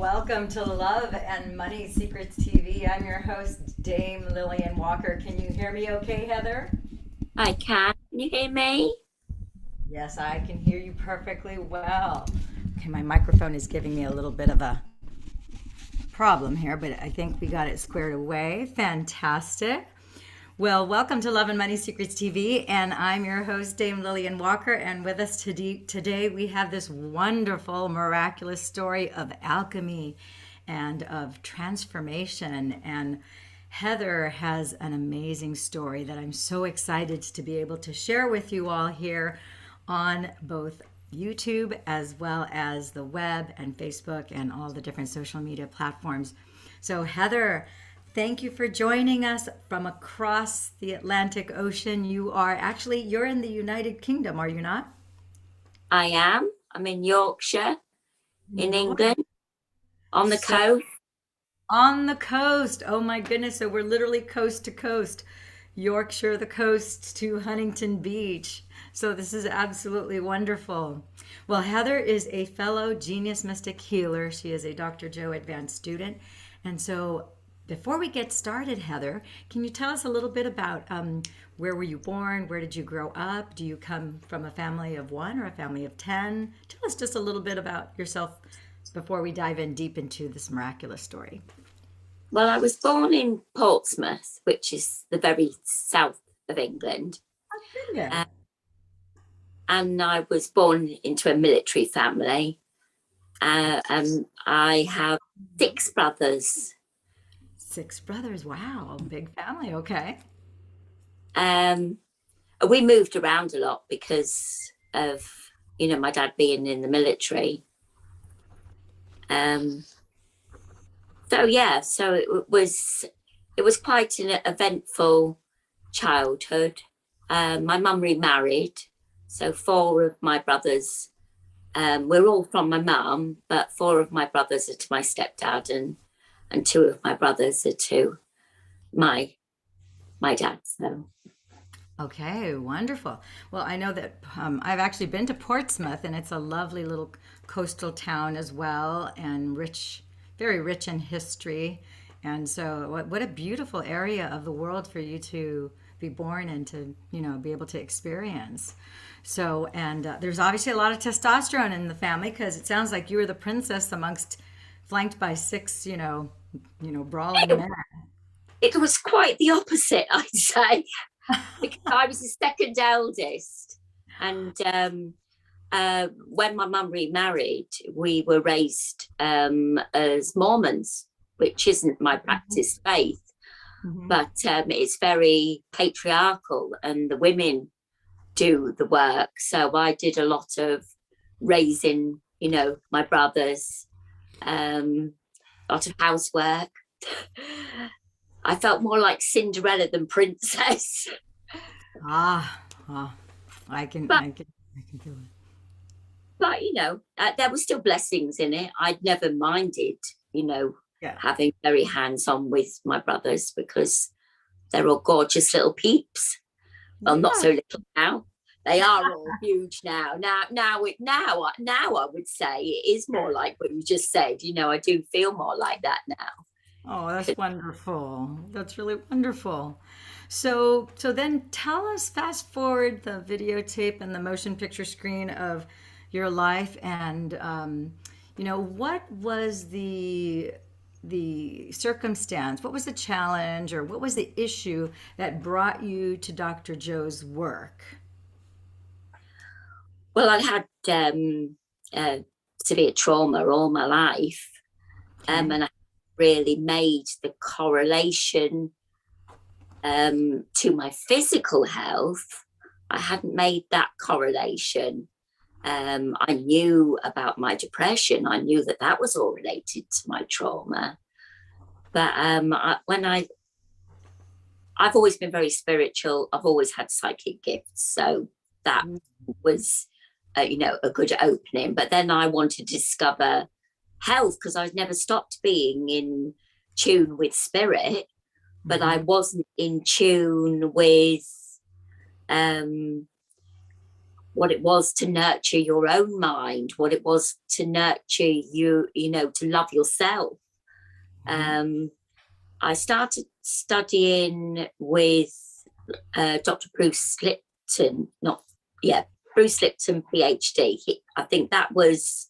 Welcome to Love and Money Secrets TV. I'm your host, Dame Lillian Walker. Can you hear me okay, Heather? I can. Can you hear me? Yes, I can hear you perfectly well. Okay, my microphone is giving me a little bit of a problem here, but I think we got it squared away. Fantastic. Well, welcome to Love and Money Secrets TV, and I'm your host, Dame Lillian Walker, and with us today we have this wonderful, miraculous story of alchemy and of transformation. And Heather has an amazing story that I'm so excited to be able to share with you all here on both YouTube as well as the web and Facebook and all the different social media platforms. So Heather, thank you for joining us from across the Atlantic Ocean. You're in the United Kingdom, are you not? I am. I'm in Yorkshire, in You are. England, on the So coast. on the coast. Oh my goodness. So we're literally coast to coast. Yorkshire, the coast to Huntington Beach. So this is absolutely wonderful. Well, Heather is a fellow Genius Mystic Healer. She is a Dr. Joe Advanced student. And so before we get started, Heather, can you tell us a little bit about where were you born? Where did you grow up? Do you come from a family of one or a family of 10? Tell us just a little bit about yourself before we dive in deep into this miraculous story. Well, I was born in Portsmouth, which is the very south of England. Yeah. Uh, and I was born into a military family. And I have 6 brothers. 6 brothers. Wow. Big family. Okay. Um, we moved around a lot because of, my dad being in the military. So it was quite an eventful childhood. My mum remarried, so 4 of my brothers. We're all from my mum, but 4 of my brothers are to my stepdad, and 2 of my brothers are to my dad. So Okay, wonderful. Well, I know that I've actually been to Portsmouth, and it's a lovely little coastal town as well, and rich, very rich in history. And so, what a beautiful area of the world for you to be born and to, be able to experience. So, and there's obviously a lot of testosterone in the family because it sounds like you were the princess flanked by 6, brawling it, men. it was quite the opposite, I'd say, because I was the second eldest. And when my mum remarried, we were raised as Mormons, which isn't my practice faith, Mhm. but it's very patriarchal and the women do the work. So I did a lot of raising, my brothers, a lot of housework. I felt more like Cinderella than princess. Ah, ah, I can, but I can, I can feel it. there were still blessings in it. I'd never minded, you know, Yeah. having very hands-on with my brothers because they're all gorgeous little peeps. Well, not Yeah. so little now. They are all huge now. Now I would say it is more like what you just said. I do feel more like that now. Oh, that's wonderful. That's really wonderful. So then tell us, fast forward the videotape and the motion picture screen of your life, and what was the circumstance? What was the challenge, or what was the issue that brought you to Dr. Joe's work? Well, I had uh, severe trauma all my life, Okay. and I really made the correlation to my physical health. I hadn't made that correlation. I knew about my depression. I knew that was all related to my trauma. But I've always been very spiritual. I've always had psychic gifts, so that was, a good opening. But then I wanted to discover health because I'd never stopped being in tune with spirit, but I wasn't in tune with what it was to nurture your own mind, what it was to nurture you, to love yourself. I started studying with Dr. Bruce Lipton, Bruce Lipton, PhD. I think that was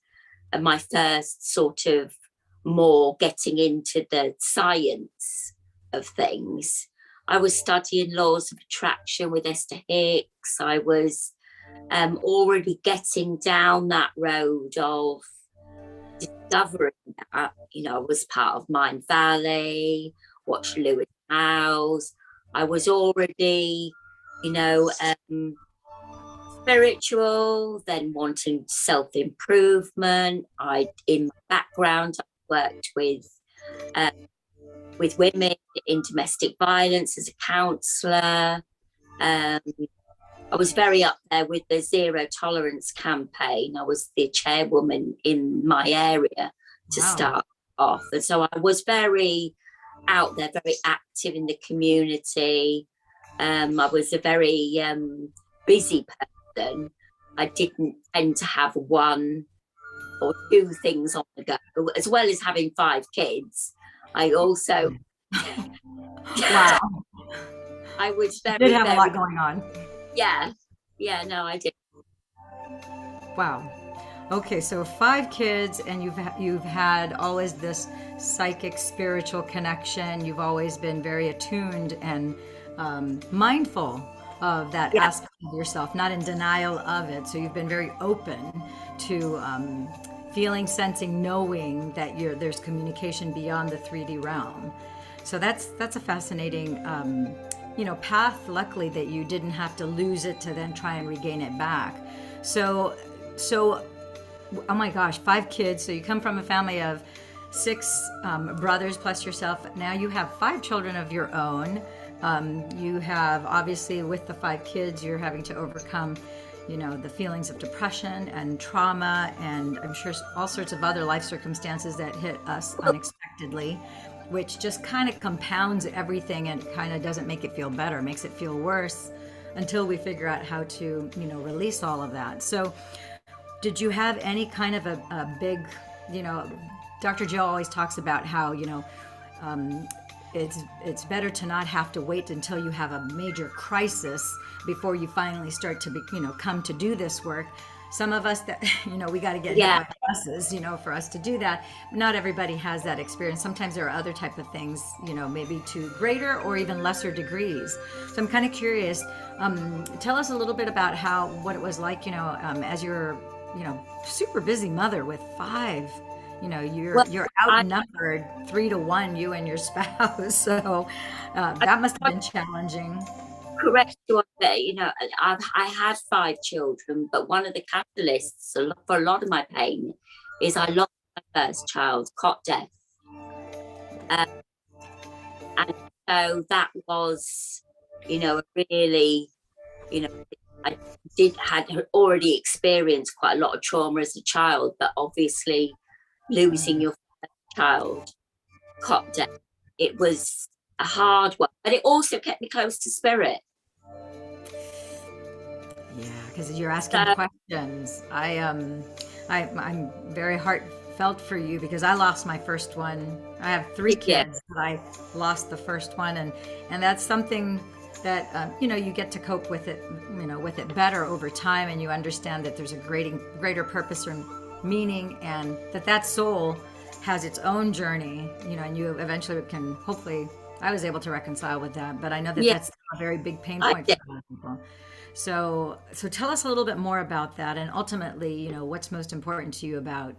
my first sort of more getting into the science of things. I was studying laws of attraction with Esther Hicks. I was already getting down that road of discovering that, I was part of Mind Valley, watched Lewis Howes. I was already, spiritual, then wanting self-improvement. In my background, I worked with women in domestic violence as a counsellor. I was very up there with the Zero Tolerance campaign. I was the chairwoman in my area to start off. And so I was very out there, very active in the community. I was a very busy person. I didn't tend to have one or two things on the go, as well as having 5 kids. I also... Wow. I was very... Did have a lot going on. Yeah, no, I did. Wow. Okay, so 5 kids, and you've had always this psychic, spiritual connection. You've always been very attuned and mindful of that aspect of yourself, not in denial of it. So you've been very open to feeling, sensing, knowing that there's communication beyond the 3D realm. So that's a fascinating path, luckily, that you didn't have to lose it to then try and regain it back. So oh my gosh, 5 kids. So you come from a family of 6 brothers plus yourself. Now you have 5 children of your own. You have, obviously, with the 5 kids, you're having to overcome, the feelings of depression and trauma, and I'm sure all sorts of other life circumstances that hit us unexpectedly, which just kind of compounds everything and kind of doesn't make it feel better, makes it feel worse until we figure out how to, release all of that. So did you have any kind of a big, Dr. Jill always talks about how, it's better to not have to wait until you have a major crisis before you finally start to come to do this work. Some of us that, we got to get hit by buses, for us to do that. Not everybody has that experience. Sometimes there are other type of things, maybe to greater or even lesser degrees. So I'm kind of curious. Tell us a little bit about what it was like, as you're, super busy mother with 5. You're outnumbered 3 to 1, you and your spouse. So that must have been challenging. Correct you on there. I had 5 children, but one of the catalysts for a lot of my pain is I lost my first child, cot death. And so that was, really, I had already experienced quite a lot of trauma as a child, but obviously losing your first child, cot death, it was a hard one, but it also kept me close to spirit. Yeah, because you're asking questions. I'm very heartfelt for you, because I lost my first one. I have 3 kids, but I lost the first one, and that's something that you get to cope with it, with it better over time, and you understand that there's a greater purpose or meaning, and that soul has its own journey, and you eventually can, hopefully, I was able to reconcile with that, but I know that that's a very big pain point for a lot of people. So tell us a little bit more about that, and ultimately, what's most important to you about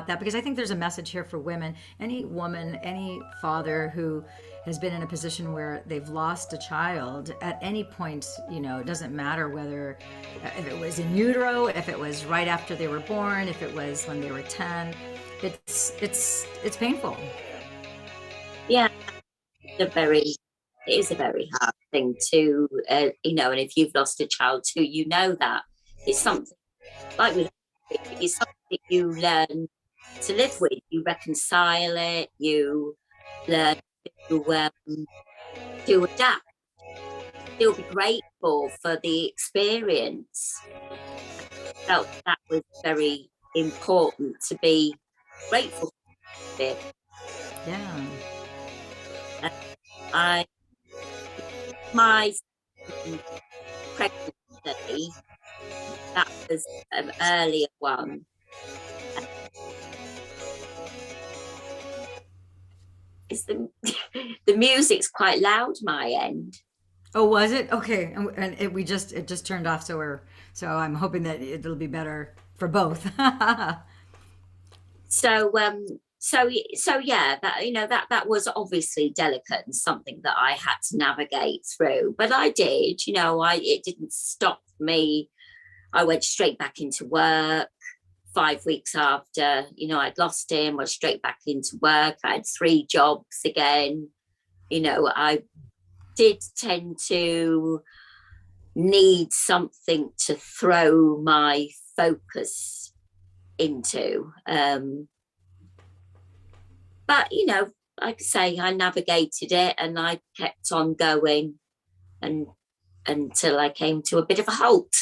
that, because I think there's a message here for women, any woman, any father who has been in a position where they've lost a child at any point, it doesn't matter whether if it was in utero, if it was right after they were born, if it was when they were 10, it's painful. Yeah, it is a very hard thing to, and if you've lost a child too, that it's something like with it's something you learn to live with. You reconcile it. You learn to adapt. Still be grateful for the experience. felt that was very important to be grateful for it. Yeah. I my pregnancy, that was an earlier one. Is the the music's quite loud my end. Oh, was it? Okay. And it just turned off, so I'm hoping that it'll be better for both. So so yeah, that that was obviously delicate and something that I had to navigate through. But I did, it didn't stop me. I went straight back into work. 5 weeks after, I'd lost him, I was straight back into work. I had 3 jobs again. I did tend to need something to throw my focus into. But, like I say, I navigated it and I kept on going until I came to a bit of a halt.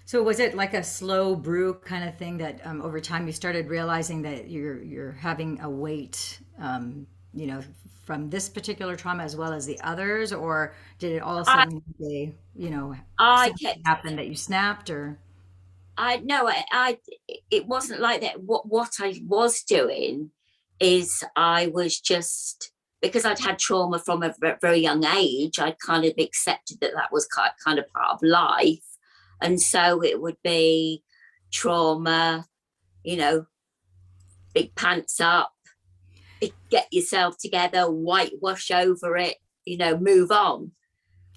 So was it like a slow brew kind of thing that over time you started realizing that you're having a weight, from this particular trauma as well as the others, or did it all of a sudden, I something kept happened that you snapped, or? I no, it wasn't like that. What I was doing is I was just, because I'd had trauma from a very young age, I kind of accepted that that was kind of part of life, and so it would be trauma, big pants up, get yourself together, whitewash over it, move on.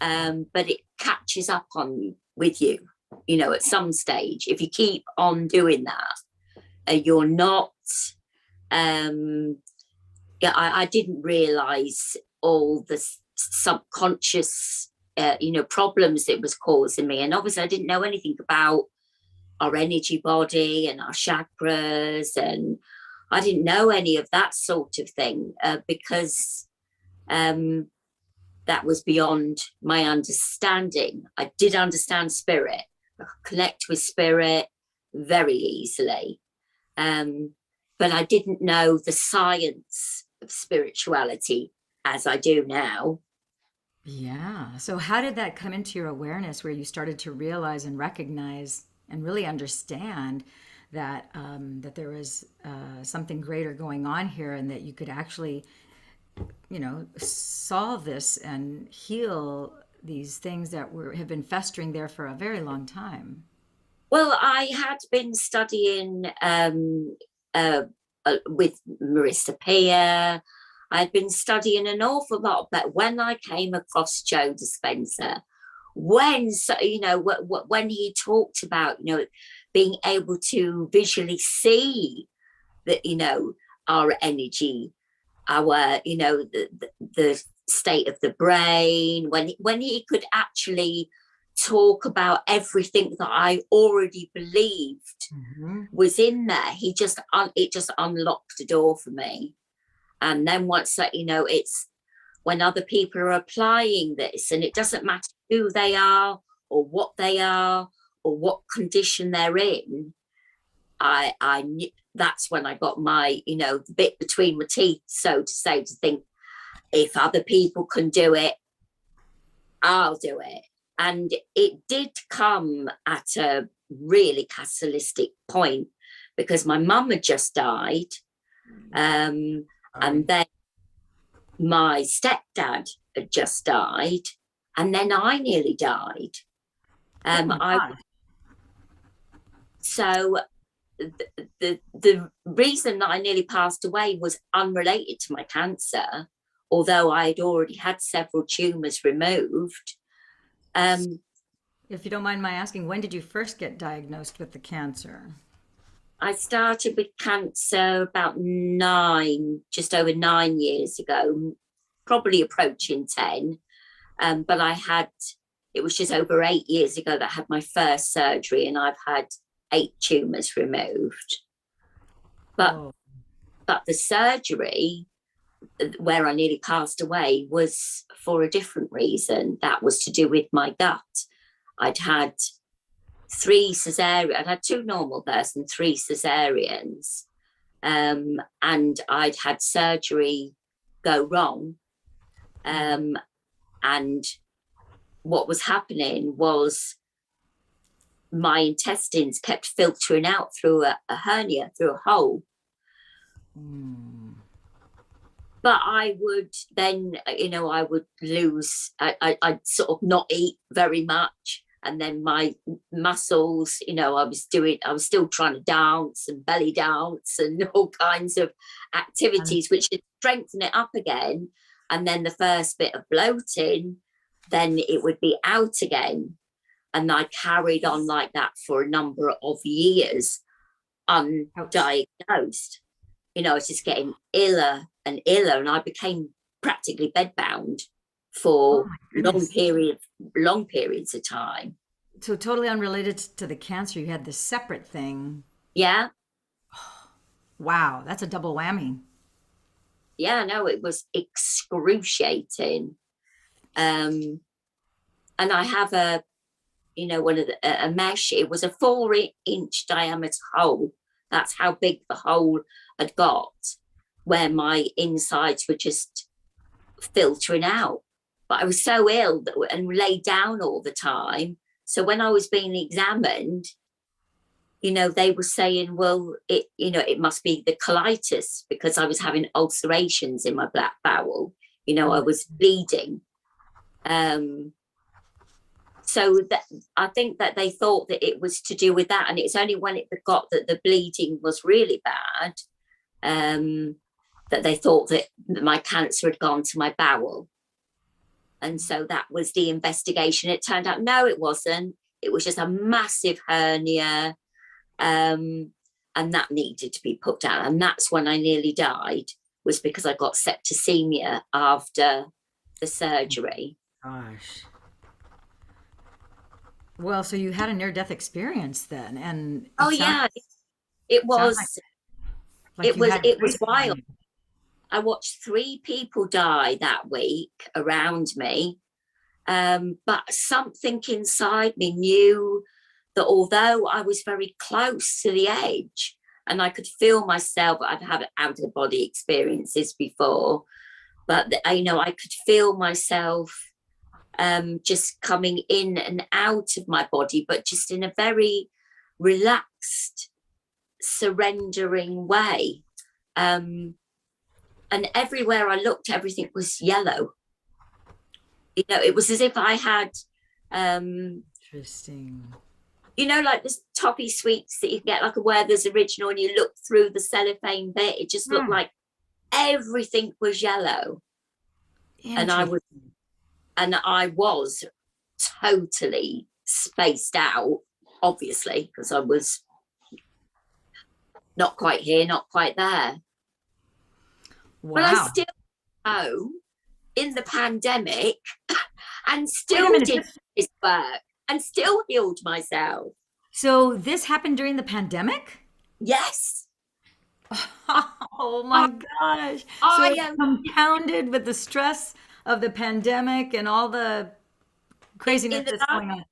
But it catches up on you with you, at some stage. If you keep on doing that, you're not. I didn't realize all the subconscious, problems it was causing me, and obviously I didn't know anything about our energy body and our chakras, and I didn't know any of that sort of thing because that was beyond my understanding. I did understand spirit, I could connect with spirit very easily, but I didn't know the science of spirituality as I do now. Yeah. So how did that come into your awareness where you started to realize and recognize and really understand that that there was something greater going on here, and that you could actually, solve this and heal these things that have been festering there for a very long time? Well, I had been studying with Marissa Peer. I'd been studying an awful lot, but when I came across Joe Dispenza, when when he talked about being able to visually see that our energy, our the state of the brain, when he could actually talk about everything that I already believed was in there, it just unlocked the door for me. And then once that, it's when other people are applying this, and it doesn't matter who they are or what they are or what condition they're in, I knew, that's when I got my, the bit between my teeth, so to say, to think, if other people can do it, I'll do it. And it did come at a really catalytic point, because my mum had just died. And then my stepdad had just died. And then I nearly died. So the reason that I nearly passed away was unrelated to my cancer, although I had already had several tumours removed. If you don't mind my asking, when did you first get diagnosed with the cancer? I started with cancer about just over 9 years ago, probably approaching 10. But it was just over 8 years ago that I had my first surgery, and I've had 8 tumours removed. But the surgery where I nearly passed away was for a different reason. That was to do with my gut. I'd had 3 cesareans. I'd had 2 normal births and 3 cesareans. And I'd had surgery go wrong. And what was happening was my intestines kept filtering out through a hernia, through a hole. But I would then, I would lose, I'd sort of not eat very much. And then my muscles, I was still trying to dance and belly dance and all kinds of activities, which would strengthen it up again. And then the first bit of bloating, then it would be out again. And I carried on like that for a number of years, undiagnosed. I was just getting iller and iller, and I became practically bedbound for long periods of time. So totally unrelated to the cancer, you had this separate thing. Yeah. Wow, that's a double whammy. Yeah, no, it was excruciating. And I have a mesh. It was a 4-inch diameter hole. That's how big the hole had got, where my insides were just filtering out. But I was so ill and laid down all the time. So when I was being examined, they were saying, well, it must be the colitis, because I was having ulcerations in my black bowel. I was bleeding. So that, I think that they thought that it was to do with that. And it's only when it got that the bleeding was really bad, that they thought that my cancer had gone to my bowel. And so that was the investigation. It turned out, no, it wasn't. It was just a massive hernia. And that needed to be put down. And that's when I nearly died, was because I got septicemia after the surgery. Gosh. Well, so you had a near-death experience then, and it was wild. I watched 3 people die that week around me, but something inside me knew that although I was very close to the edge and I could feel myself, I've had out-of-body experiences before, but I could feel myself just coming in and out of my body, but just in a very relaxed, surrendering way. And everywhere I looked, everything was yellow. It was as if I had interesting. Like this toffee sweets that you get, like a Werther's Original, and you look through the cellophane bit, it just looked like everything was yellow. And I was totally spaced out, obviously, because I was not quite here, not quite there. Wow. But I still home in the pandemic and still did this work and still healed myself. So this happened during the pandemic? Yes. Oh my gosh. So it's compounded with the stress of the pandemic and all the craziness that's going on.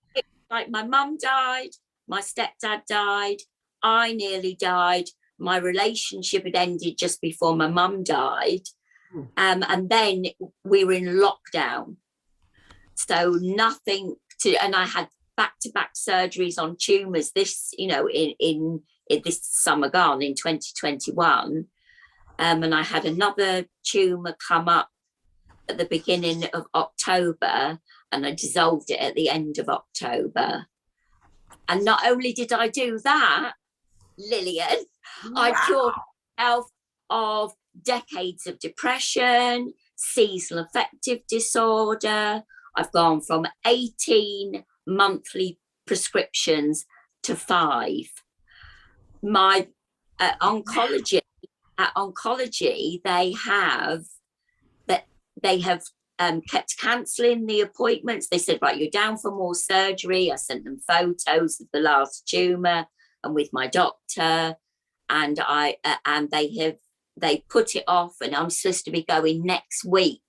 Like my mum died, my stepdad died, I nearly died. My relationship had ended just before my mum died. And then we were in lockdown. So nothing and I had back-to-back surgeries on tumours this, in this summer gone in 2021. And I had another tumour come up at the beginning of October, and I dissolved it at the end of October. And not only did I do that, Lillian, I cured myself of decades of depression, seasonal affective disorder. I've gone from 18 monthly prescriptions to 5. My oncology, they have kept cancelling the appointments. They said, right, you're down for more surgery. I sent them photos of the last tumour and with my doctor, and they put it off, and I'm supposed to be going next week,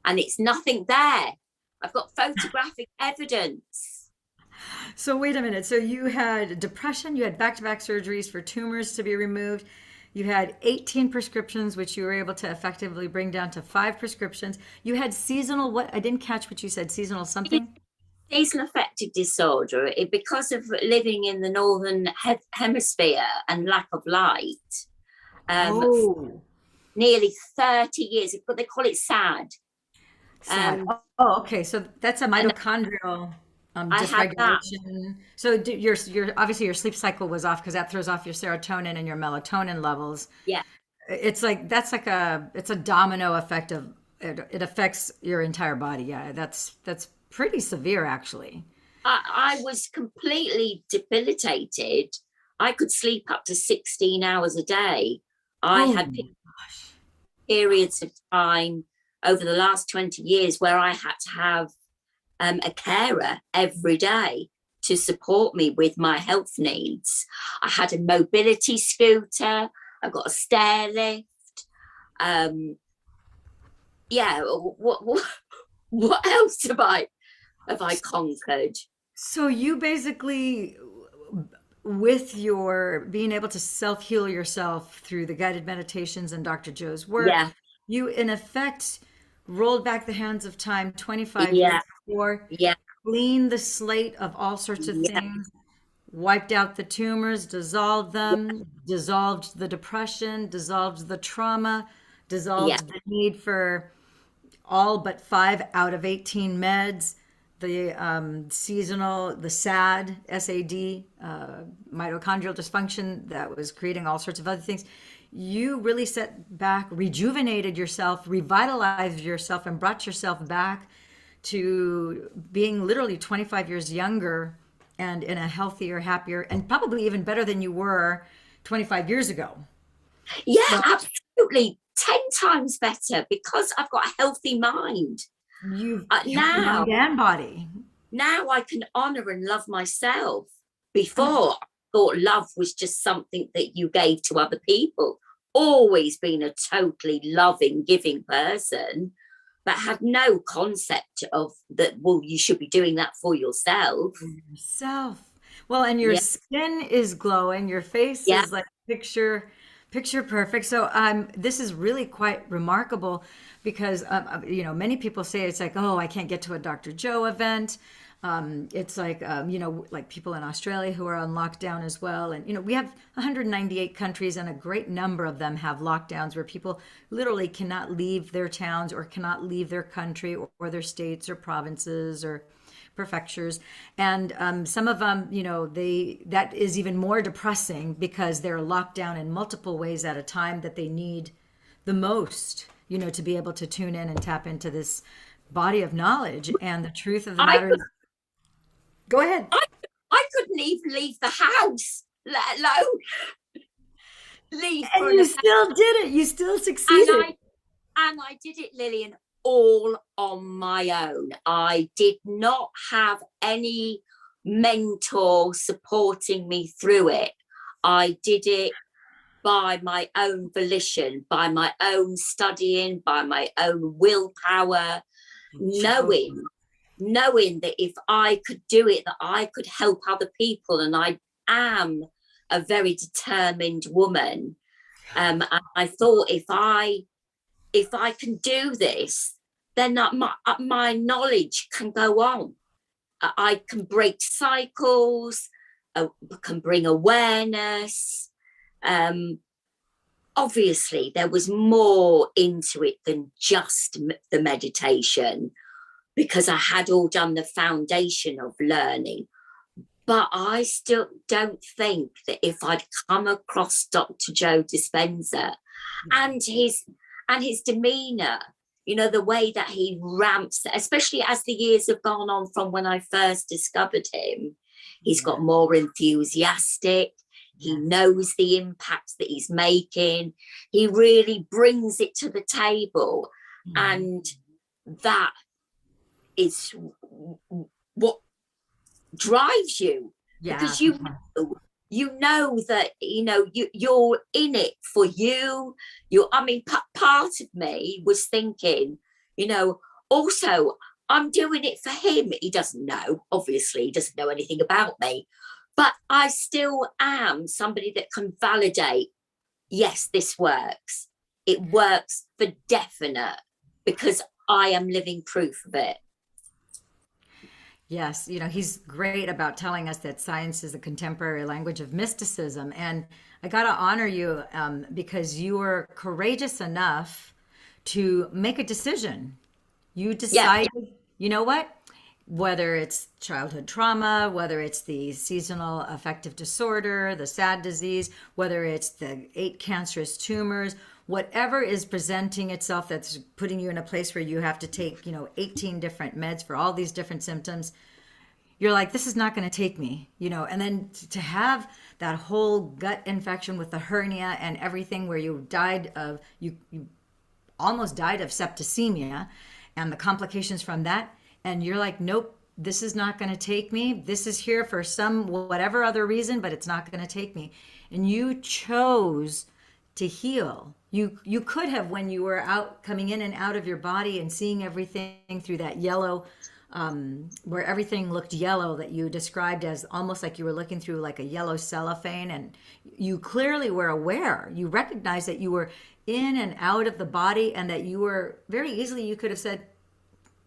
and it's nothing there. I've got photographic evidence. So wait a minute. So you had depression, you had back-to-back surgeries for tumors to be removed. You had 18 prescriptions, which you were able to effectively bring down to 5 prescriptions. You had seasonal, what? I didn't catch what you said. Seasonal something? Seasonal affective disorder, because of living in the northern hemisphere and lack of light, Oh, nearly 30 years, but they call it SAD. sad. Oh, okay. So that's a And mitochondrial I had that. dysregulation. So your obviously your sleep cycle was off because that throws off your serotonin and your melatonin levels. Yeah. It's like that's like it's a domino effect of it affects your entire body. Yeah, that's pretty severe actually. I was completely debilitated. I could sleep up to 16 hours a day. I Oh had gosh. periods of time over the last 20 years where I had to have a carer every day to support me with my health needs. I had a mobility scooter. I've got a stair lift. Yeah. What else have I conquered? So you basically, with your being able to self heal yourself through the guided meditations and Dr. Joe's work, Yeah. you in effect rolled back the hands of time 25 years Yeah. before, Yeah. cleaned the slate of all sorts of Yeah. things, wiped out the tumors, dissolved them, dissolved the depression, dissolved the trauma, Yeah. dissolved the need for all but 5 out of 18 meds, the seasonal, the SAD, mitochondrial dysfunction that was creating all sorts of other things. You really set back, rejuvenated yourself, revitalized yourself, and brought yourself back to being literally 25 years younger and in a healthier, happier, and probably even better than you were 25 years ago. Yeah, So absolutely. 10 times better because I've got a healthy mind. you've healthy Now, mind and body. now I can honor and love myself. Before, I thought love was just something that you gave to other people. Always been a totally loving, giving person, but had no concept of that, well, you should be doing that for yourself. Yourself. Well, and your Yeah, skin is glowing. Your face yeah, is like picture perfect. So this is really quite remarkable because many people say it's like, oh, I can't get to a Dr. Joe event. It's like like people in Australia who are on lockdown as well, and we have 198 countries, and a great number of them have lockdowns where people literally cannot leave their towns or cannot leave their country or their states or provinces or prefectures. And some of them, that is even more depressing because they're locked down in multiple ways at a time that they need the most, to be able to tune in and tap into this body of knowledge. And the truth of the I matter could, is, go ahead. I, I couldn't even leave the house, let alone leave And for an you event. still did it. You still And succeeded. I did it, Lillian, all on my own. I did not have any mentor supporting me through it. I did it by my own volition, by my own studying, by my own willpower, knowing that if I could do it, that I could help other people. And I am a very determined woman. And I thought if I can do this, then my knowledge can go on. I can break cycles, can bring awareness. Obviously, there was more into it than just the meditation because I had all done the foundation of learning. But I still don't think that if I'd come across Dr. Joe Dispenza and his demeanor, the way that he ramps, especially as the years have gone on from when I first discovered him, he's got more enthusiastic. He knows the impact that he's making. He really brings it to the table. And that is what drives you, because you know that you're in it for you. Part of me was thinking, also I'm doing it for him. He doesn't know, obviously, he doesn't know anything about me, but I still am somebody that can validate, yes, this works. It works for definite, because I am living proof of it. Yes, he's great about telling us that science is a contemporary language of mysticism. And I got to honor you because you were courageous enough to make a decision. You Yeah, decided, you know what? Whether it's childhood trauma, whether it's the seasonal affective disorder, the sad disease, whether it's the 8 cancerous tumors, whatever is presenting itself that's putting you in a place where you have to take, 18 different meds for all these different symptoms, you're like, this is not going to take me, and then to have that whole gut infection with the hernia and everything where you almost died of septicemia and the complications from that. And you're like, nope, this is not going to take me. This is here for some whatever other reason, but it's not going to take me. And you chose to heal. You could have, when you were out coming in and out of your body and seeing everything through that yellow, where everything looked yellow, that you described as almost like you were looking through like a yellow cellophane, and you clearly were aware. You recognized that you were in and out of the body, and that you were very easily, you could have said,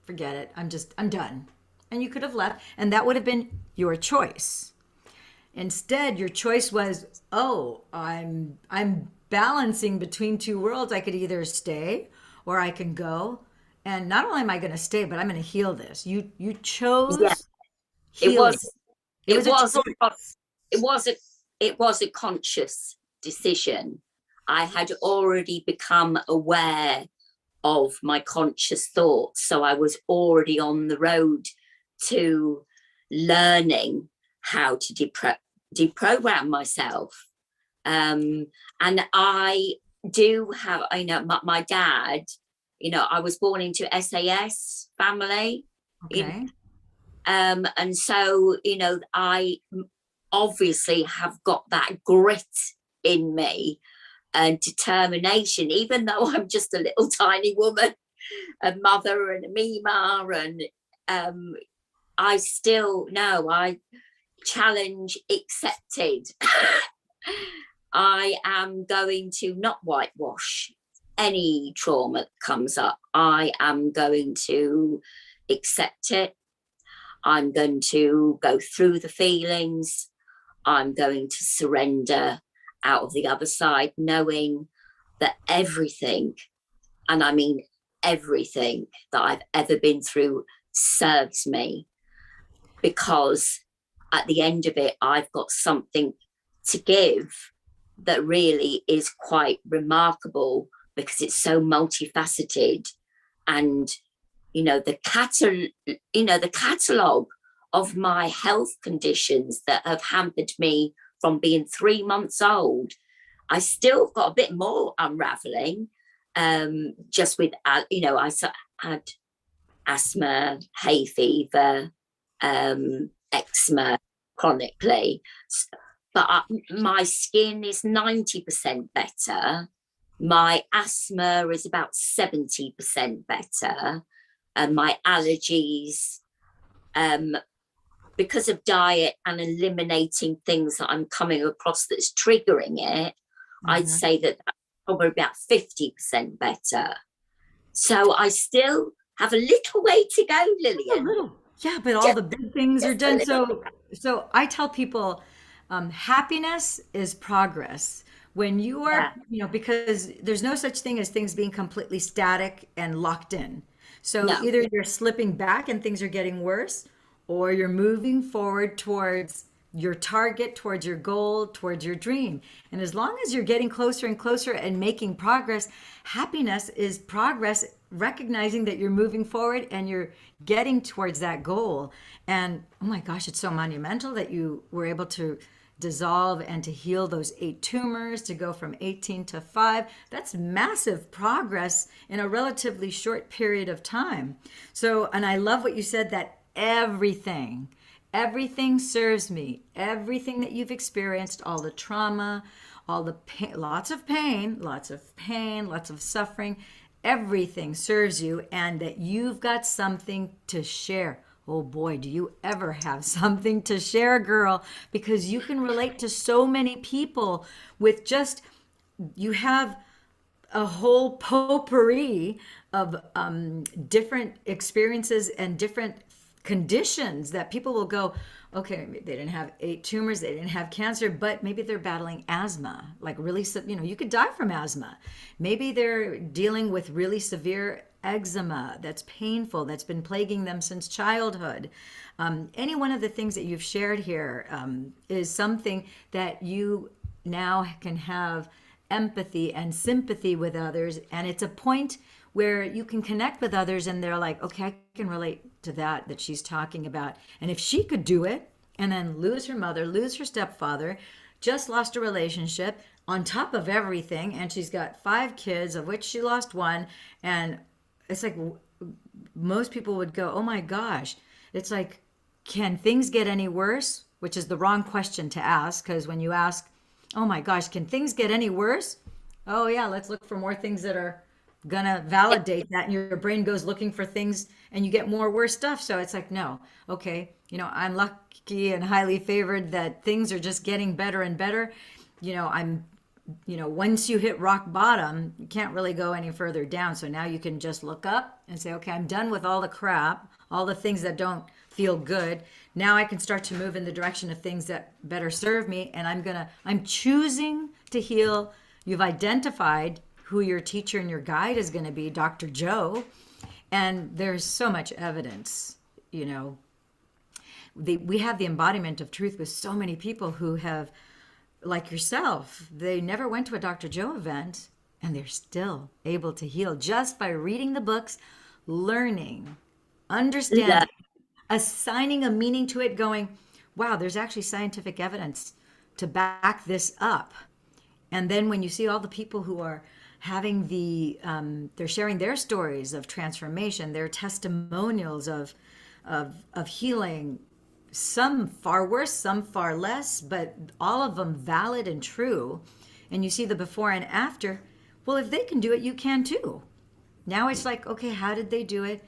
forget it, I'm done. And you could have left, and that would have been your choice. Instead, your choice was, oh, I'm balancing between two worlds. I could either stay or I can go. And not only am I going to stay, but I'm going to heal this. You yeah. chose It healing. was. It It was a was. choice. It was a conscious decision. I had already become aware of my conscious thoughts, so I was already on the road to learning how to deprogram myself. And I do have, my dad, I was born into SAS family. Okay. And so, I obviously have got that grit in me and determination, even though I'm just a little tiny woman, a mother and a Mima, and I still know, I challenge accepted. I am going to not whitewash any trauma that comes up. I am going to accept it. I'm going to go through the feelings. I'm going to surrender out of the other side, knowing that everything, and I mean everything that I've ever been through, serves me, because at the end of it, I've got something to give that really is quite remarkable, because it's so multifaceted. And the catalogue of my health conditions that have hampered me from being 3 months old, I still got a bit more unraveling. Just with I had asthma, hay fever, eczema chronically, but my skin is 90% better. My asthma is about 70% better, and my allergies, because of diet and eliminating things that I'm coming across that's triggering it, I'd say that that's probably about 50% better. So I still have a little way to go, Lillian. A little. Yeah, but all Just, the big things are just a done. little. So I tell people, happiness is progress. When you are, Yeah. because there's no such thing as things being completely static and locked in. So No. either you're slipping back and things are getting worse, or you're moving forward towards your target, towards your goal, towards your dream. And as long as you're getting closer and closer and making progress, happiness is progress, recognizing that you're moving forward and you're getting towards that goal. And oh my gosh, it's so monumental that you were able to dissolve and to heal those 8 tumors, to go from 18 to 5. That's massive progress in a relatively short period of time. So, and I love what you said, that everything serves me. Everything that you've experienced, all the trauma, all the pain, lots of pain, lots of suffering, everything serves you and that you've got something to share. Oh boy, do you ever have something to share, girl, because you can relate to so many people with just, you have a whole potpourri of different experiences and different conditions that people will go, okay, they didn't have 8 tumors, they didn't have cancer, but maybe they're battling asthma, like really, you could die from asthma. Maybe they're dealing with really severe eczema that's painful, that's been plaguing them since childhood. Any one of the things that you've shared here is something that you now can have empathy and sympathy with others, and it's a point where you can connect with others and they're like, okay, I can relate to that she's talking about. And if she could do it and then lose her mother, lose her stepfather, just lost a relationship on top of everything, and she's got 5 kids of which she lost 1, and it's like most people would go, oh my gosh, it's like, can things get any worse? Which is the wrong question to ask, because when you ask, oh my gosh, can things get any worse? Oh yeah, let's look for more things that are gonna validate that, and your brain goes looking for things and you get more worse stuff. So it's like, no, okay, I'm lucky and highly favored that things are just getting better and better. Once you hit rock bottom, you can't really go any further down. So now you can just look up and say, okay, I'm done with all the crap, all the things that don't feel good. Now I can start to move in the direction of things that better serve me. And I'm choosing to heal. You've identified who your teacher and your guide is going to be, Dr. Joe. And there's so much evidence, we have the embodiment of truth with so many people who have, like yourself, they never went to a Dr. Joe event and they're still able to heal just by reading the books, learning, understanding, assigning a meaning to it, going, wow, there's actually scientific evidence to back this up. And then when you see all the people who are having they're sharing their stories of transformation, their testimonials of healing, some far worse, some far less, but all of them valid and true. And you see the before and after. Well, if they can do it, you can too. Now it's like, okay, how did they do it?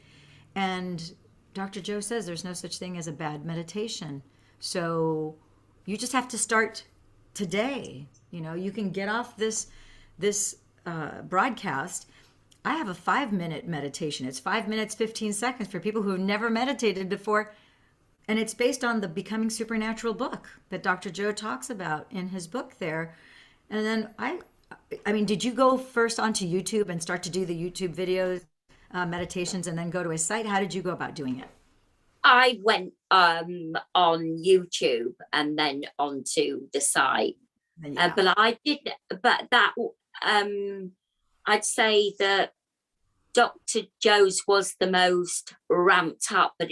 And Dr. Joe says there's no such thing as a bad meditation. So you just have to start today. You can get off this broadcast. I have a 5-minute meditation. It's 5 minutes, 15 seconds for people who have never meditated before. And it's based on the Becoming Supernatural book that Dr. Joe talks about in his book there. And then I mean, did you go first onto YouTube and start to do the YouTube videos, meditations, and then go to his site? How did you go about doing it? I went on YouTube and then onto the site. But I did, but that I'd say that Dr. Joe's was the most ramped up, but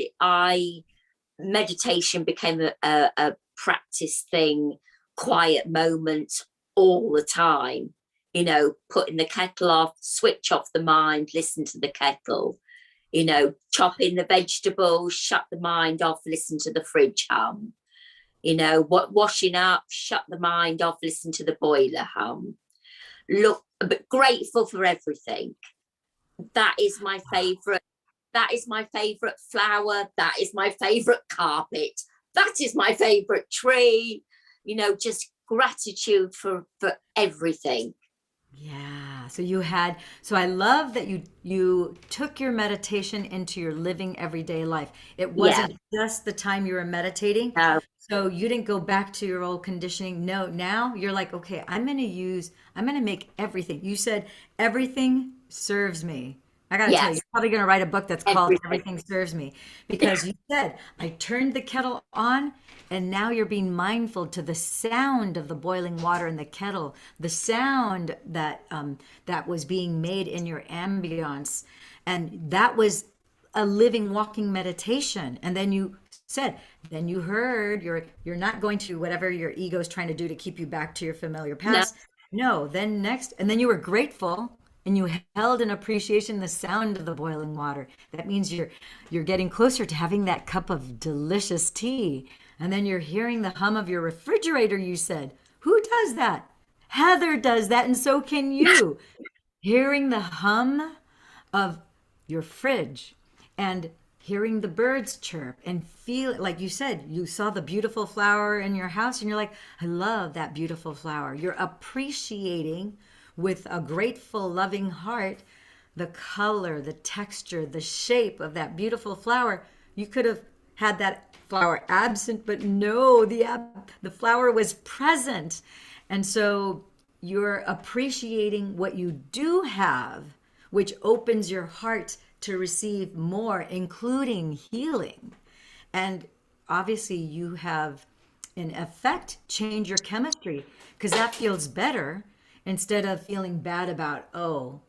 meditation became a practice thing, quiet moments all the time, putting the kettle off, switch off the mind, listen to the kettle, chopping the vegetables, shut the mind off, listen to the fridge hum, washing up, shut the mind off, listen to the boiler hum. Look, but grateful for everything. That is my favorite. That is my favorite flower. That is my favorite carpet. That is my favorite tree. Just gratitude for everything. Yeah. So I love that you took your meditation into your living everyday life. It wasn't just the time you were meditating. No. So you didn't go back to your old conditioning. No, now you're like, okay, I'm going to make everything. You said everything serves me. I got to tell you, you're probably going to write a book that's called Everything Serves Me, because you said, I turned the kettle on and now you're being mindful to the sound of the boiling water in the kettle, the sound that was being made in your ambience. And that was a living, walking meditation. And then you said, then you heard you're not going to whatever your ego is trying to do to keep you back to your familiar past. No, then next, and then you were grateful. And you held in appreciation the sound of the boiling water. That means you're getting closer to having that cup of delicious tea. And then you're hearing the hum of your refrigerator, you said. Who does that? Heather does that, and so can you. Hearing the hum of your fridge and hearing the birds chirp and feel, like you said, you saw the beautiful flower in your house and you're like, I love that beautiful flower. You're appreciating with a grateful, loving heart the color, the texture, the shape of that beautiful flower. You could have had that flower absent, but no, the flower was present. And so you're appreciating what you do have, which opens your heart to receive more, including healing. And obviously you have in effect changed your chemistry, because that feels better instead of feeling bad about, oh,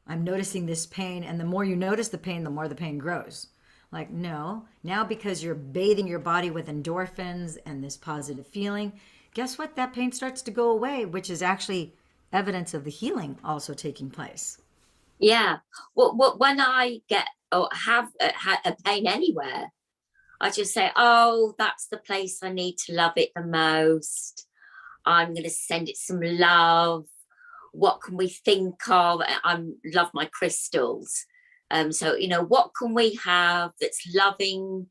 I'm noticing this pain. And the more you notice the pain, the more the pain grows. Like, no, now because you're bathing your body with endorphins and this positive feeling, guess what? That pain starts to go away, which is actually evidence of the healing also taking place. Yeah. Well, when I get or have a pain anywhere, I just say, oh, that's the place I need to love it the most. I'm going to send it some love. What can we think of? I love my crystals. So, what can we have that's loving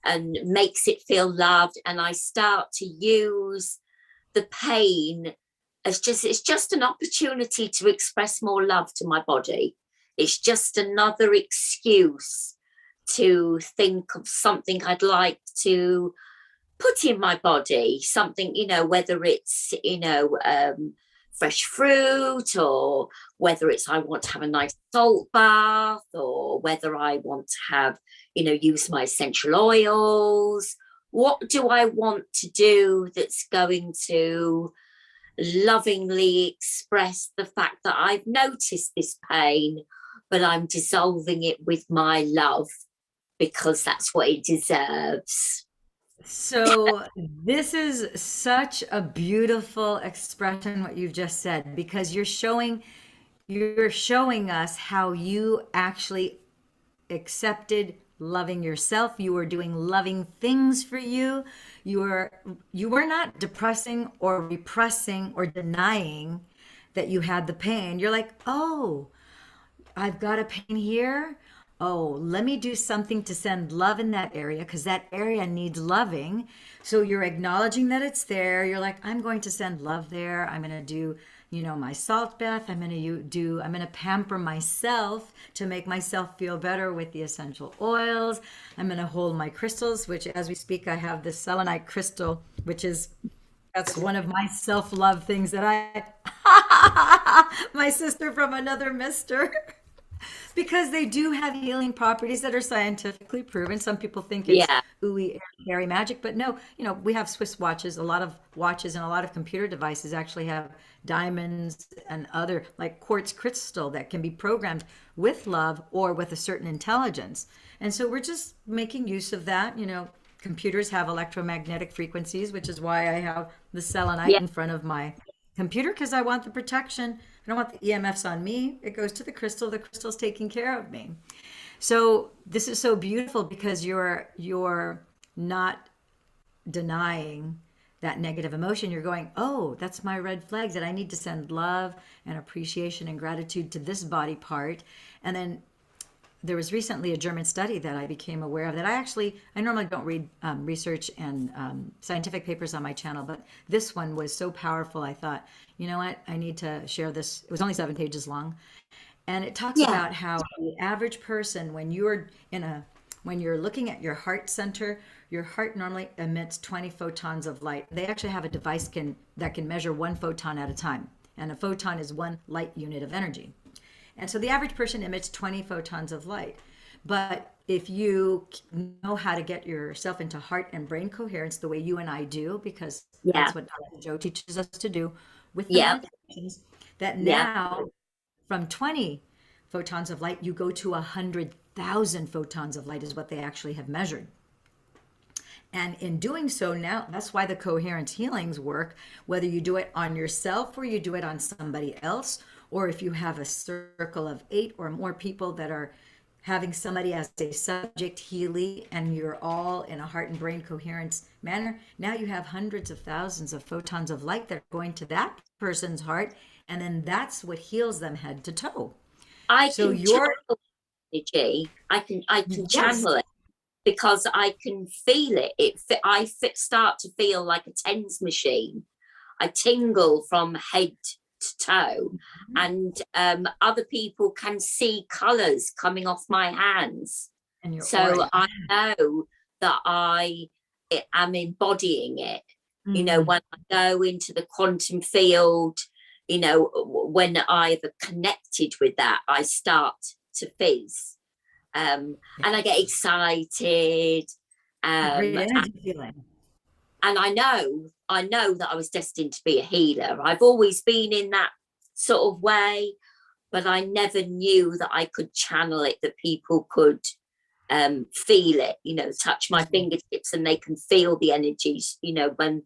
and makes it feel loved? And I start to use the pain as it's just an opportunity to express more love to my body. It's just another excuse to think of something I'd like to put in my body, something, whether it's, fresh fruit, or whether it's I want to have a nice salt bath, or whether I want to have, use my essential oils. What do I want to do that's going to lovingly express the fact that I've noticed this pain, but I'm dissolving it with my love because that's what it deserves. So this is such a beautiful expression what you've just said, because you're showing us how you actually accepted loving yourself. You were doing loving things for you. You were not depressing or repressing or denying that you had the pain. You're like, oh, I've got a pain here. Oh, let me do something to send love in that area, because that area needs loving. So you're acknowledging that it's there. You're like, I'm going to send love there. I'm going to do, my salt bath. I'm going to pamper myself to make myself feel better with the essential oils. I'm going to hold my crystals, which as we speak, I have this selenite crystal, that's one of my self-love things that my sister from another mister. Because they do have healing properties that are scientifically proven. Some people think it's Yeah. ooey, airy magic, but no, we have Swiss watches. A lot of watches and a lot of computer devices actually have diamonds and other like quartz crystal that can be programmed with love or with a certain intelligence. And so we're just making use of that. Computers have electromagnetic frequencies, which is why I have the selenite Yeah. in front of my computer, because I want the protection. I don't want the EMFs on me. It goes to the crystal. The crystal's taking care of me. So this is so beautiful because you're not denying that negative emotion. You're going, oh, that's my red flag that I need to send love and appreciation and gratitude to this body part. And then there was recently a German study that I became aware of that I normally don't read research and scientific papers on my channel, but this one was so powerful. I thought, you know what, I need to share this. It was only 7 pages long. And it talks Yeah. about how the average person, when you're looking at your heart center, your heart normally emits 20 photons of light. They actually have a device that can measure 1 photon at a time. And a photon is 1 light unit of energy. And so the average person emits 20 photons of light. But if you know how to get yourself into heart and brain coherence the way you and I do, because Yeah. that's what Dr. Joe teaches us to do with the Yeah. meditations, that Yeah. now from 20 photons of light, you go to 100,000 photons of light is what they actually have measured. And in doing so now, that's why the coherence healings work, whether you do it on yourself or you do it on somebody else, or if you have a circle of 8 or more people that are having somebody as a subject healing and you're all in a heart and brain coherence manner, now you have hundreds of thousands of photons of light that are going to that person's heart, and then that's what heals them head to toe. I So can you're tell. energy, I can Yes. channel it because I can feel it. Start to feel like a TENS machine. I tingle from head to toe, and other people can see colours coming off my hands. And your So aura. I know that am embodying it. Mhm. When I go into the quantum field, when I've connected with that, I start to fizz. And I get excited. A Um, great energy feeling. and I know that I was destined to be a healer. I've always been in that sort of way, but I never knew that I could channel it, that people could feel it, touch my fingertips and they can feel the energies, when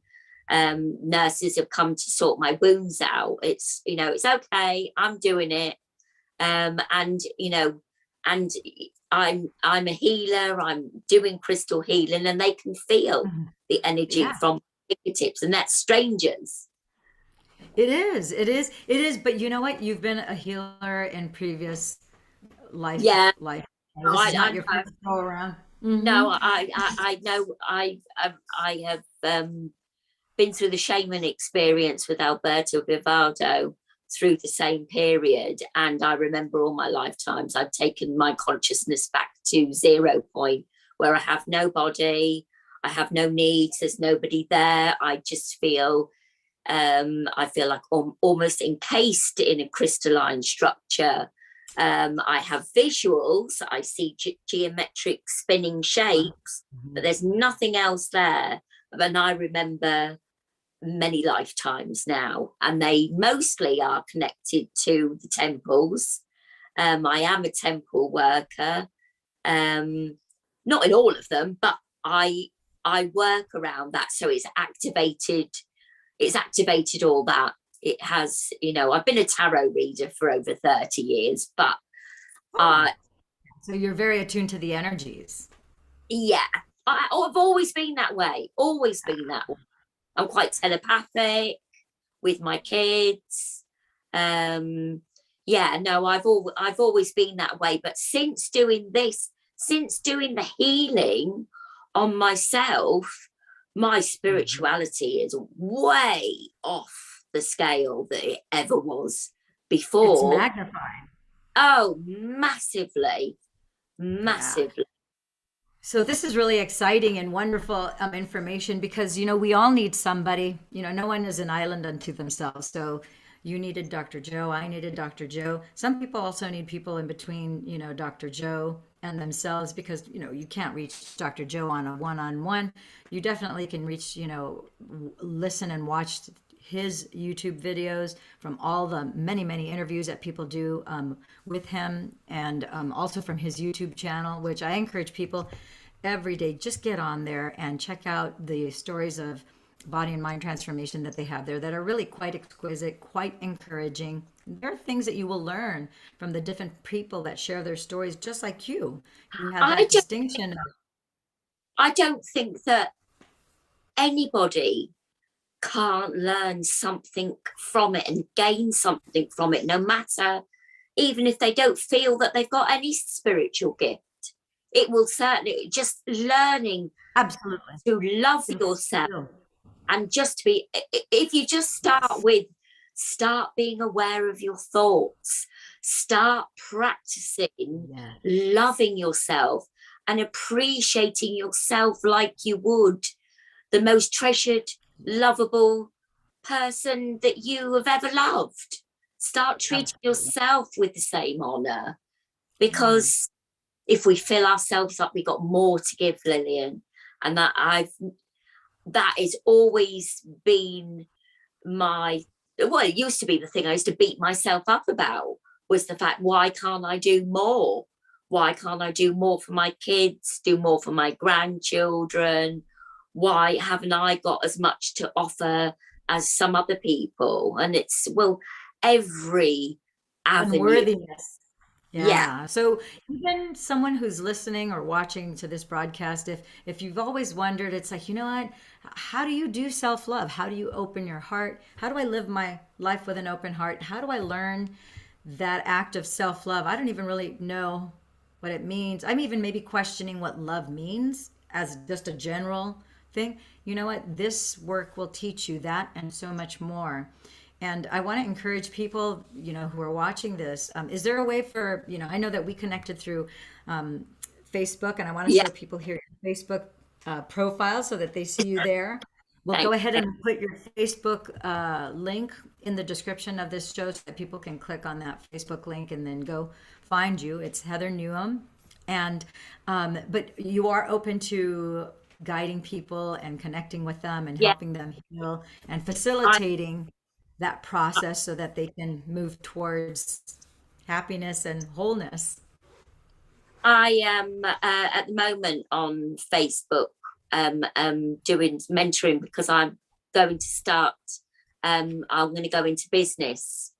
nurses have come to sort my wounds out. It's okay, I'm doing it. And I'm a healer, I'm doing crystal healing, and they can feel Mhm. the energy Yeah. from fingertips, and that's strangers. It is. It is. It is. But you know what? You've been a healer in previous Yeah, life. This is I not your know. first go around. No, Hmm. I know. I have been through the shaman experience with Alberto Vivado through the same period, and I remember all my lifetimes I've taken my consciousness back to 0 point, where I have no body, I have no needs, there's nobody there. I just feel I feel like I'm almost encased in a crystalline structure. I have visuals, I see geometric spinning shapes, but there's nothing else there. And I remember many lifetimes now, and they mostly are connected to the temples. I am a temple worker, not in all of them, but I work around that, so it's activated. It's activated all that. It has, I've been a tarot reader for over 30 years, but Oh, so you're very attuned to the energies. yeah, I've always been that way. Always been that way. I'm quite telepathic with my kids. Yeah, no, I've always been that way. But since doing this, since doing the healing on myself, my Mhm. spirituality is way off the scale that it ever was It's before. magnified. Oh, massively, Yeah. massively. So this is really exciting and wonderful information because we all need somebody. No one is an island unto themselves. So you needed Dr. Joe, I needed Dr. Joe. Some people also need people in between, Dr. Joe and themselves because you can't reach Dr. Joe on a one-on-one. You definitely can reach, listen and watch his YouTube videos from all the many, many interviews that people do with him, and also from his YouTube channel, which I encourage people every day, just get on there and check out the stories of body and mind transformation that they have there that are really quite exquisite, quite encouraging. There are things that you will learn from the different people that share their stories, just like you. You have I that don't, distinction of, I don't think that anybody can't learn something from it and gain something from it, no matter, even if they don't feel that they've got any spiritual gift. It will certainly, just learning absolutely. to love And yourself, feel. and just be, if you just Yes. start being aware of your thoughts, start practicing Yeah. loving yourself and appreciating yourself like you would the most treasured, lovable person that you have ever loved. Start treating Absolutely. yourself with the same honor, Yeah. because if we fill ourselves up, we got more to give, Lillian. And that has always been my, well, it used to be the thing I used to beat myself up about, was the fact, why can't I do more? Why can't I do more for my kids, do more for my grandchildren? Why haven't I got as much to offer as some other people? And it's, well, every avenue. Unworthiness. Yeah. Yeah. So even someone who's listening or watching to this broadcast, if you've always wondered, it's like, what? How do you do self-love? How do you open your heart? How do I live my life with an open heart? How do I learn that act of self-love? I don't even really know what it means. I'm even maybe questioning what love means as just a general thing. You know what? This work will teach you that and so much more. And I want to encourage people, who are watching this. Is there a way for, I know that we connected through Facebook, and I want to Yeah, show people here your Facebook profile so that they see you there. We'll go thank ahead you. and put your Facebook link in the description of this show so that people can click on that Facebook link and then go find you. It's Heather Newham. And, but you are open to guiding people and connecting with them and Yeah, helping them heal and I, facilitating that process so that they can move towards happiness and wholeness. I am at the moment on Facebook doing mentoring because I'm going to start. I'm going to go into business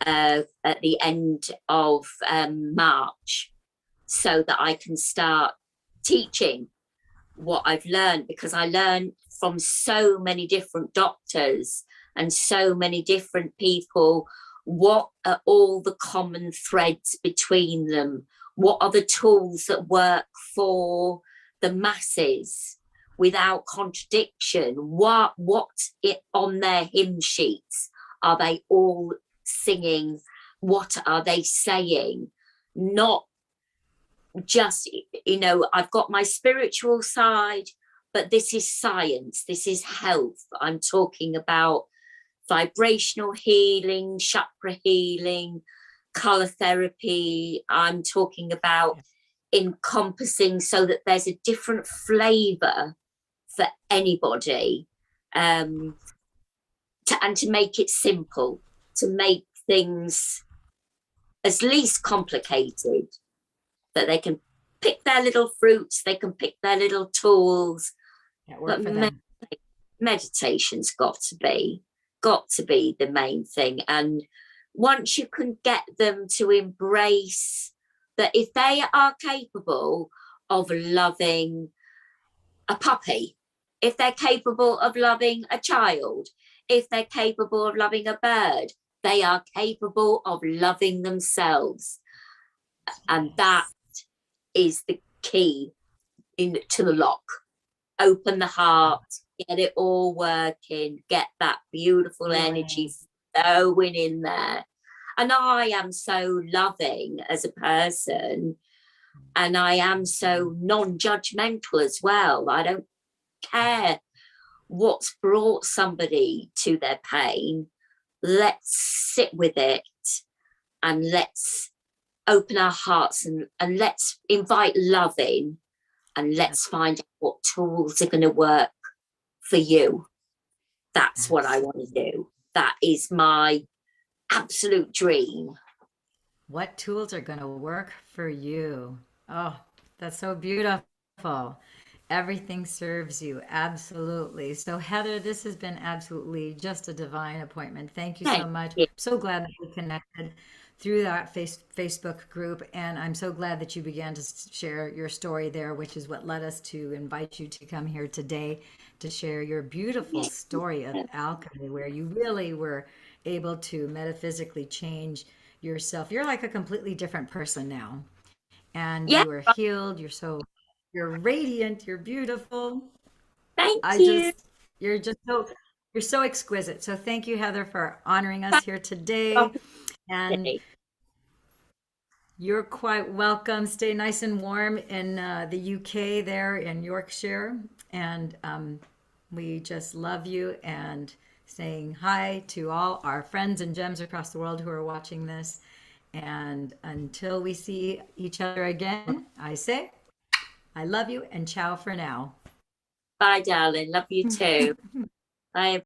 at the end of March, so that I can start teaching what I've learned, because I learned from so many different doctors and so many different people. What are all the common threads between them? What are the tools that work for the masses without contradiction? What's it on their hymn sheets? Are they all singing? What are they saying? Not just, I've got my spiritual side, but this is science, this is health. I'm talking about vibrational healing, chakra healing, color therapy. I'm talking about encompassing so that there's a different flavor for anybody, and to make it simple, to make things as least complicated, that they can pick their little fruits, they can pick their little tools. That work But for them. meditation's got to be the main thing. And once you can get them to embrace that, if they are capable of loving a puppy, if they're capable of loving a child, if they're capable of loving a bird, they are capable of loving themselves. And that is the key to the lock. Open the heart, get it all working, get that beautiful energy flowing in there. And I am so loving as a person, and I am so non-judgmental as well. I don't care what's brought somebody to their pain. Let's sit with it, and let's open our hearts, and let's invite love in, and let's find out what tools are going to work for you. That's what I want to do. That is my absolute dream. What tools are going to work for you? Oh, that's so beautiful. Everything serves you. Absolutely. So, Heather, this has been absolutely just a divine appointment. Thank you so Thank much. you. So glad that we connected through that Facebook group. And I'm so glad that you began to share your story there, which is what led us to invite you to come here today to share your beautiful story of alchemy, where you really were able to metaphysically change yourself. You're like a completely different person now, and Yeah, you are healed. You're radiant, you're beautiful. thank I you. just you're so exquisite. So thank you, Heather, for honoring us here today. And you're quite welcome. Stay nice and warm in the UK there in Yorkshire. And we just love you, and saying hi to all our friends and gems across the world who are watching this. And until we see each other again, I say, I love you and ciao for now. Bye, darling. Love you too. Bye.